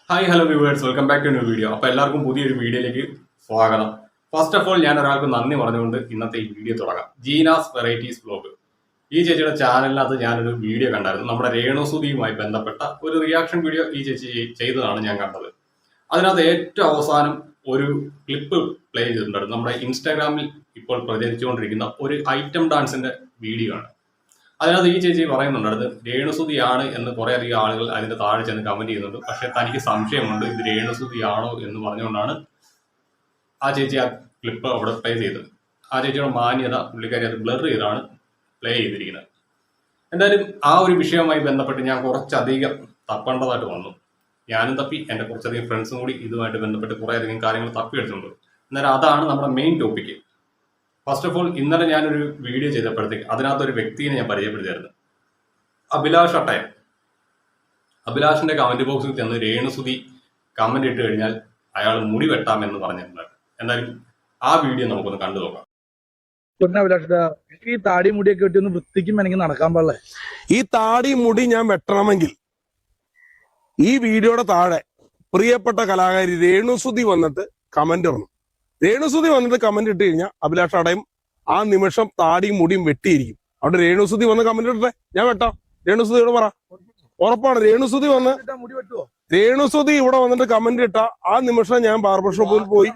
Hi hello viewers, welcome back to new video. അപ്പോൾ എല്ലാവർക്കും പുതിയൊരു വീഡിയോയിലേക്ക് സ്വാഗതം. ഫസ്റ്റ് ഓഫ് ഓൾ ഞാൻ ഒരാൾക്ക് നന്ദി പറഞ്ഞുകൊണ്ട് ഇന്നത്തെ ഈ വീഡിയോ തുടങ്ങാം. ജീനാസ് വെറൈറ്റീസ് വ്ലോഗ്, ഈ ചേച്ചിയുടെ ചാനലിനകത്ത് ഞാനൊരു വീഡിയോ കണ്ടായിരുന്നു. നമ്മുടെ രേണുസുതിയുമായി ബന്ധപ്പെട്ട ഒരു റിയാക്ഷൻ വീഡിയോ ഈ ചേച്ചി ചെയ്തതാണ് ഞാൻ കണ്ടത്. അതിനകത്ത് ഏറ്റവും അവസാനം ഒരു ക്ലിപ്പ് പ്ലേ ചെയ്തിട്ടുണ്ടായിരുന്നു. നമ്മുടെ ഇൻസ്റ്റാഗ്രാമിൽ ഇപ്പോൾ പ്രചരിച്ചുകൊണ്ടിരിക്കുന്ന ഒരു ഐറ്റം ഡാൻസിന്റെ വീഡിയോ ആണ്. അതിനകത്ത് ഈ ചേച്ചി പറയുന്നുണ്ടായിരുന്നു രേണുസുതിയാണ് എന്ന് കുറെ അധികം ആളുകൾ അതിന്റെ താഴെ ചെന്ന് കമന്റ് ചെയ്യുന്നുണ്ട്. പക്ഷെ തനിക്ക് സംശയമുണ്ട് ഇത് രേണുസുതിയാണോ എന്ന് പറഞ്ഞുകൊണ്ടാണ് ആ ചേച്ചി ആ ക്ലിപ്പ് അവിടെ പ്ലേ ചെയ്തത്. ആ ചേച്ചിയുടെ മാന്യത പുള്ളിക്കാരി അത് ബ്ലർ ചെയ്താണ് പ്ലേ ചെയ്തിരിക്കുന്നത്. എന്തായാലും ആ ഒരു വിഷയവുമായി ബന്ധപ്പെട്ട് ഞാൻ കുറച്ചധികം തപ്പേണ്ടതായിട്ട് വന്നു. ഞാനും തപ്പി, എൻ്റെ കുറച്ചധികം ഫ്രണ്ട്സും കൂടി ഇതുമായിട്ട് ബന്ധപ്പെട്ട് കുറേ അധികം കാര്യങ്ങൾ തപ്പിയെടുത്തിട്ടുണ്ട്. അന്നേരം അതാണ് നമ്മുടെ main topic. First of all, ഇന്നലെ ഞാനൊരു വീഡിയോ ചെയ്തപ്പോഴത്തേക്ക് അതിനകത്തൊരു വ്യക്തിയെ ഞാൻ പരിചയപ്പെടുത്തിയായിരുന്നു, അഭിലാഷ് അട്ടയം. അഭിലാഷിന്റെ കമന്റ് ബോക്സിൽ ചെന്ന് രേണുസുതി കമന്റ് ഇട്ട് കഴിഞ്ഞാൽ അയാൾ മുടി വെട്ടാമെന്ന് പറഞ്ഞിട്ടുണ്ടായിരുന്നു. എന്തായാലും ആ വീഡിയോ നമുക്കൊന്ന് കണ്ടു നോക്കാം. ഈ താടി മുടിയൊക്കെ വെട്ടി ഒന്ന് വൃത്തിക്കും എനിക്ക് നടക്കാൻ പാടില്ല. ഈ താടി മുടി ഞാൻ വെട്ടണമെങ്കിൽ ഈ വീഡിയോയുടെ താഴെ പ്രിയപ്പെട്ട കലാകാരി രേണുസുതി വന്നിട്ട് കമന്റ് ഇടണം. രേണുസുതി വന്നിട്ട് കമന്റ് ഇട്ട് കഴിഞ്ഞാൽ അഭിലാഷ് അടയും ആ നിമിഷം താടിയും മുടിയും വെട്ടിയിരിക്കും. അവിടെ രേണുസുതി വന്ന് കമന്റ് ഇട്ടെ, ഞാൻ വെട്ടാം. രേണുസുതിയോട് പറ, ഉറപ്പാണ്. രേണുസുതി ഇവിടെ വന്നിട്ട് കമന്റ് ഇട്ട ആ നിമിഷം ഞാൻ ബാർബർ ഷോപ്പിൽ പോയി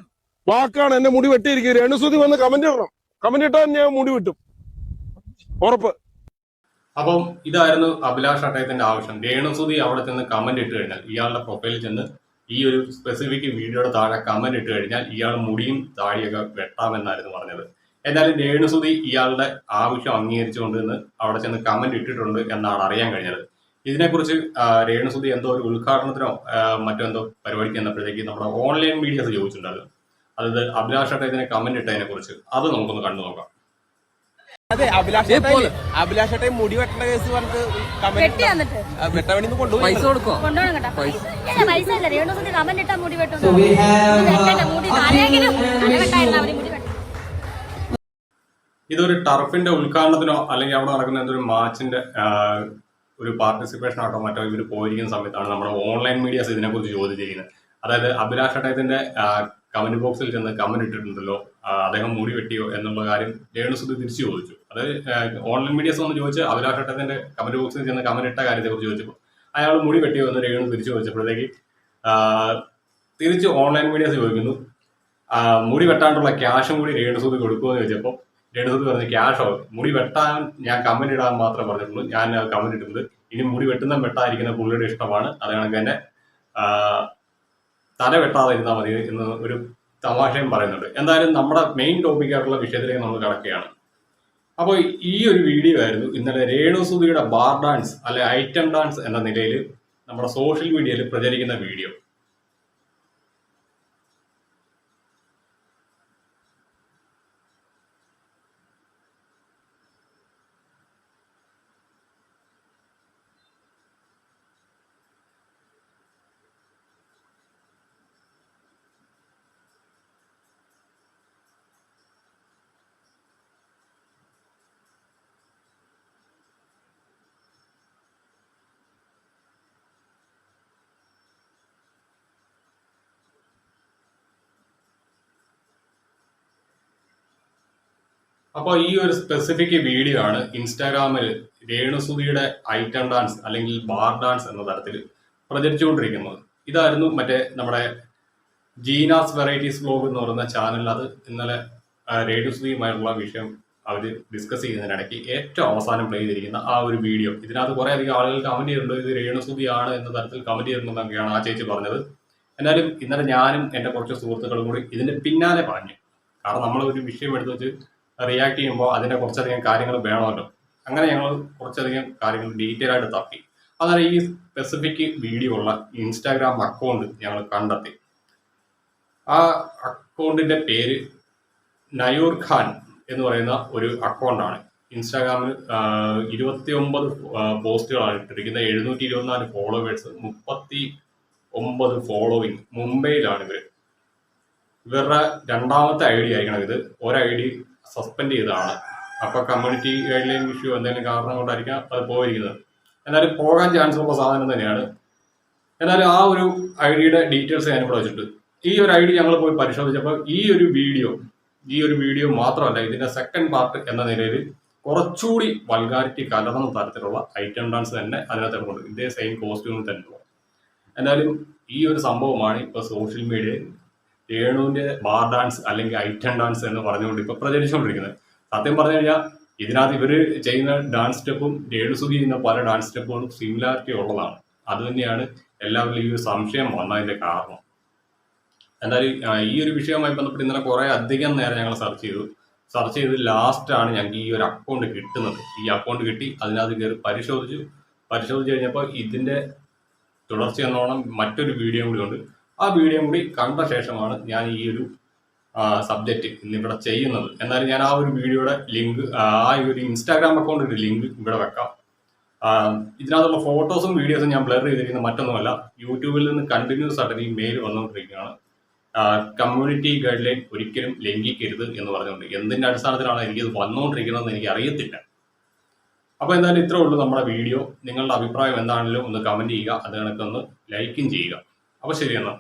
വാക്കാണ് എന്റെ മുടി വെട്ടിയിരിക്കും. രേണുസുതി വന്ന് കമന്റ് ഇടണം. കമന്റ് ഇട്ടാൽ ഞാൻ മുടി വെട്ടും, ഉറപ്പ്. അപ്പം ഇതായിരുന്നു അഭിലാഷ് അട്ടയത്തിന്റെ ആവശ്യം. രേണുസുതി അവിടെ ചെന്ന് കമന്റ് ഇട്ട് കഴിഞ്ഞാൽ, ഇയാളുടെ പ്രൊഫൈലിൽ ചെന്ന് ഈ ഒരു സ്പെസിഫിക് വീഡിയോയുടെ താഴെ കമന്റ് ഇട്ട് കഴിഞ്ഞാൽ ഇയാൾ മുടിയും താടിയൊക്കെ വെട്ടാമെന്നായിരുന്നു പറഞ്ഞത്. എന്നാലും രേണുസുതി ഇയാളുടെ ആവശ്യം അംഗീകരിച്ചുകൊണ്ട് നിന്ന് അവിടെ ചെന്ന് കമന്റ് ഇട്ടിട്ടുണ്ട് എന്നാണ് അറിയാൻ കഴിഞ്ഞത്. ഇതിനെക്കുറിച്ച് രേണുസുതി എന്തോ ഒരു ഉദ്ഘാടനത്തിനോ മറ്റെന്തോ പരിപാടിക്ക് ചെന്നപ്പോഴത്തേക്ക് നമ്മുടെ ഓൺലൈൻ മീഡിയാസ് ചോദിച്ചിട്ടുണ്ടായിരുന്നു. അതായത് അഭിലാഷ് അട്ടയത്തിനെ കമന്റ് ഇട്ടതിനെ കുറിച്ച്. അത് നമുക്കൊന്ന് കണ്ടു നോക്കാം. അതെ, അഭിലാഷേട്ടെ മുടി വെട്ടേണ്ട കേസ് പറഞ്ഞിട്ട് വെട്ടാൻ വേണ്ടി കൊണ്ടുപോയി. പൈസ കൊടുക്കോ? ഇതൊരു ടർഫിന്റെ ഉദ്ഘാടനത്തിനോ അല്ലെങ്കിൽ അവിടെ നടക്കുന്ന എന്തൊരു മാച്ചിന്റെ ഒരു പാർട്ടിസിപ്പേഷൻ ആട്ടോ മറ്റോ ഇവർ പോയിരിക്കുന്ന സമയത്താണ് നമ്മുടെ ഓൺലൈൻ മീഡിയാസ് ഇതിനെക്കുറിച്ച് ചോദിച്ചിരിക്കുന്നത്. അതായത് അഭിലാഷ് അട്ടയത്തിന്റെ കമന്റ് ബോക്സിൽ ചെന്ന് കമന്റ് ഇട്ടിട്ടുണ്ടല്ലോ, അദ്ദേഹം മുടി വെട്ടിയോ എന്നുള്ള കാര്യം രേണുസുതി തിരിച്ചു ചോദിച്ചു. അതായത് ഓൺലൈൻ മീഡിയാസ് ഒന്ന് ചോദിച്ച് അഭിലാഷ് അട്ടയത്തിന്റെ കമന്റ് ബോക്സിൽ ചെന്ന് കമന്റ് ഇട്ട കാര്യത്തെക്കുറിച്ച് ചോദിച്ചപ്പോൾ അയാൾ മുടി വെട്ടിയോ എന്ന് രേണു തിരിച്ചു ചോദിച്ചപ്പോഴത്തേക്ക് തിരിച്ച് ഓൺലൈൻ മീഡിയാസ് ചോദിക്കുന്നു, മുടി വെട്ടാണ്ടുള്ള ക്യാഷും കൂടി രേണുസുതി കൊടുക്കുമെന്ന് ചോദിച്ചപ്പോൾ രേണുസുതി പറഞ്ഞു, ക്യാഷോ? മുടി വെട്ടാൻ ഞാൻ കമന്റ് ഇടാൻ മാത്രമേ പറഞ്ഞിട്ടുള്ളൂ, ഞാൻ കമന്റ് ഇട്ടിട്ടുണ്ട്. ഇനി മുടി വെട്ടുന്ന വെട്ടാതിരിക്കുന്ന പുള്ളിയുടെ ഇഷ്ടമാണ്, അത് കണക്ക് തന്നെ തല വെട്ടാതെ ഇരുന്നാൽ മതി എന്ന് ഒരു തമാശയും പറയുന്നുണ്ട്. എന്തായാലും നമ്മുടെ മെയിൻ ടോപ്പിക്കായിട്ടുള്ള വിഷയത്തിലേക്ക് നമ്മൾ കിടക്കുകയാണ്. അപ്പോൾ ഈ ഒരു വീഡിയോ ആയിരുന്നു ഇന്നലെ രേണുസുതിയുടെ ബാർ ഡാൻസ് അല്ലെ ഐറ്റം ഡാൻസ് എന്ന നിലയിൽ നമ്മുടെ സോഷ്യൽ മീഡിയയിൽ പ്രചരിക്കുന്ന വീഡിയോ. അപ്പോൾ ഈ ഒരു സ്പെസിഫിക് വീഡിയോ ആണ് ഇൻസ്റ്റാഗ്രാമിൽ രേണുസുതിയുടെ ഐറ്റം ഡാൻസ് അല്ലെങ്കിൽ ബാർ ഡാൻസ് എന്ന തരത്തിൽ പ്രചരിച്ചുകൊണ്ടിരിക്കുന്നത്. ഇതായിരുന്നു മറ്റേ നമ്മുടെ ജീനാസ് വെറൈറ്റീസ് വ്ലോഗ് എന്ന് പറയുന്ന ചാനലിൽ അത് ഇന്നലെ രേണുസുതിയുമായിട്ടുള്ള വിഷയം അവർ ഡിസ്കസ് ചെയ്യുന്നതിനിടയ്ക്ക് ഏറ്റവും അവസാനം പ്ലേ ചെയ്തിരിക്കുന്ന ആ ഒരു വീഡിയോ. ഇതിനകത്ത് കുറേ അധികം ആളുകൾ കമന്റ് ചെയ്തിട്ടുണ്ട്, ഇത് രേണുസുതിയാണ് എന്ന തരത്തിൽ കമന്റ് ചെയ്തിട്ടുണ്ടെന്നൊക്കെയാണ് ആ ചേച്ചി പറഞ്ഞത്. എന്നാലും ഇന്നലെ ഞാനും എൻ്റെ കുറച്ച് സുഹൃത്തുക്കളും കൂടി ഇതിന്റെ പിന്നാലെ പറഞ്ഞു. കാരണം നമ്മൾ ഒരു വിഷയം എടുത്ത് വെച്ച് റിയാക്ട് ചെയ്യുമ്പോൾ അതിൻ്റെ കുറച്ചധികം കാര്യങ്ങൾ വേണമല്ലോ. അങ്ങനെ ഞങ്ങൾ കുറച്ചധികം കാര്യങ്ങൾ ഡീറ്റെയിൽ ആയിട്ട് തപ്പി. അതാണ് ഈ സ്പെസിഫിക് വീഡിയോ ഉള്ള ഇൻസ്റ്റാഗ്രാം അക്കൗണ്ട് ഞങ്ങൾ കണ്ടെത്തി. ആ അക്കൗണ്ടിന്റെ പേര് നയൂർ ഖാൻ എന്ന് പറയുന്ന ഒരു അക്കൗണ്ടാണ്. ഇൻസ്റ്റാഗ്രാമിൽ 29 പോസ്റ്റുകളാണ് ഇട്ടിരിക്കുന്നത്, 724 ഫോളോവേഴ്സ്, 39 ഫോളോവിങ്. മുംബൈയിലാണ് ഇവരുടെ രണ്ടാമത്തെ ഐ ഡി ആയിരിക്കണം ഇത്. ഒരു ഐ ഡി സസ്പെൻഡ് ചെയ്തതാണ്. അപ്പൊ കമ്മ്യൂണിറ്റി ഗൈഡ് ലൈൻ ഇഷ്യൂ എന്തെങ്കിലും കാരണം കൊണ്ടായിരിക്കാം അത് പോയിരിക്കുന്നത്. എന്നാലും പോകാൻ ചാൻസ് ഉള്ള സാധനം തന്നെയാണ്. എന്നാലും ആ ഒരു ഐഡിയുടെ ഡീറ്റെയിൽസ് ഞാനിവിടെ വെച്ചിട്ട് ഈ ഒരു ഐഡി ഞങ്ങൾ പോയി പരിശോധിച്ചപ്പോൾ ഈ ഒരു വീഡിയോ മാത്രമല്ല, ഇതിന്റെ സെക്കൻഡ് പാർട്ട് എന്ന നിലയിൽ കുറച്ചുകൂടി വൾഗാരിറ്റി കലർന്ന തരത്തിലുള്ള ഐറ്റം ഡാൻസ് തന്നെ അതിനകത്ത് ഇറങ്ങുന്നുണ്ട്. ഇതേ സെയിം കോസ്റ്റ്യൂമിൽ തന്നെ. എന്നാലും ഈ ഒരു സംഭവമാണ് ഇപ്പൊ സോഷ്യൽ മീഡിയയിൽ രേണുവിന്റെ ബാർ ഡാൻസ് അല്ലെങ്കിൽ ഐറ്റം ഡാൻസ് എന്ന് പറഞ്ഞുകൊണ്ട് ഇപ്പൊ പ്രചരിച്ചുകൊണ്ടിരിക്കുന്നത്. സത്യം പറഞ്ഞു കഴിഞ്ഞാൽ ഇതിനകത്ത് ഇവര് ചെയ്യുന്ന ഡാൻസ് സ്റ്റെപ്പും രേണുസുതി ചെയ്യുന്ന പല ഡാൻസ് സ്റ്റെപ്പുകളും സിമിലാരിറ്റി ഉള്ളതാണ്. അത് തന്നെയാണ് എല്ലാവരും ഈ ഒരു സംശയം വന്നതിന്റെ കാരണം. എന്തായാലും ഈ ഒരു വിഷയവുമായി ബന്ധപ്പെട്ട് ഇന്നലെ കുറെ അധികം നേരം ഞങ്ങൾ സെർച്ച് ചെയ്ത് ലാസ്റ്റാണ് ഞങ്ങൾക്ക് ഈ ഒരു അക്കൗണ്ട് കിട്ടുന്നത്. ഈ അക്കൗണ്ട് കിട്ടി, അതിനകത്ത് കയറി പരിശോധിച്ച് കഴിഞ്ഞപ്പോൾ ഇതിന്റെ തുടർച്ച എന്നോണം മറ്റൊരു വീഡിയോ കൂടി ഉണ്ട്. ആ വീഡിയോ കൂടി കണ്ട ശേഷമാണ് ഞാൻ ഈ ഒരു സബ്ജക്റ്റ് ഇന്നിവിടെ ചെയ്യുന്നത്. എന്നാലും ഞാൻ ആ ഒരു വീഡിയോയുടെ ലിങ്ക്, ആ ഒരു ഇൻസ്റ്റാഗ്രാം അക്കൗണ്ടിന്റെ ലിങ്ക് ഇവിടെ വെക്കാം. ഇതിനകത്തുള്ള ഫോട്ടോസും വീഡിയോസും ഞാൻ ബ്ലർ ചെയ്തിരിക്കുന്ന മറ്റൊന്നുമല്ല, യൂട്യൂബിൽ നിന്ന് കണ്ടിന്യൂസ് ആയിട്ട് ഈ മെയിൽ വന്നുകൊണ്ടിരിക്കുകയാണ്. കമ്മ്യൂണിറ്റി ഗൈഡ് ലൈൻ ഒരിക്കലും ലംഘിക്കരുത് എന്ന് പറഞ്ഞുകൊണ്ട്. എന്തിന്റെ അടിസ്ഥാനത്തിലാണ് എനിക്കിത് വന്നുകൊണ്ടിരിക്കുന്നതെന്ന് എനിക്ക് അറിയത്തില്ല. അപ്പോൾ എന്തായാലും ഇത്രേ ഉള്ളൂ നമ്മുടെ വീഡിയോ. നിങ്ങളുടെ അഭിപ്രായം എന്താണെങ്കിലും ഒന്ന് കമന്റ് ചെയ്യുക, അത് കണക്കൊന്ന് ലൈക്കും ചെയ്യുക. അപ്പോൾ ശരി എന്നാൽ.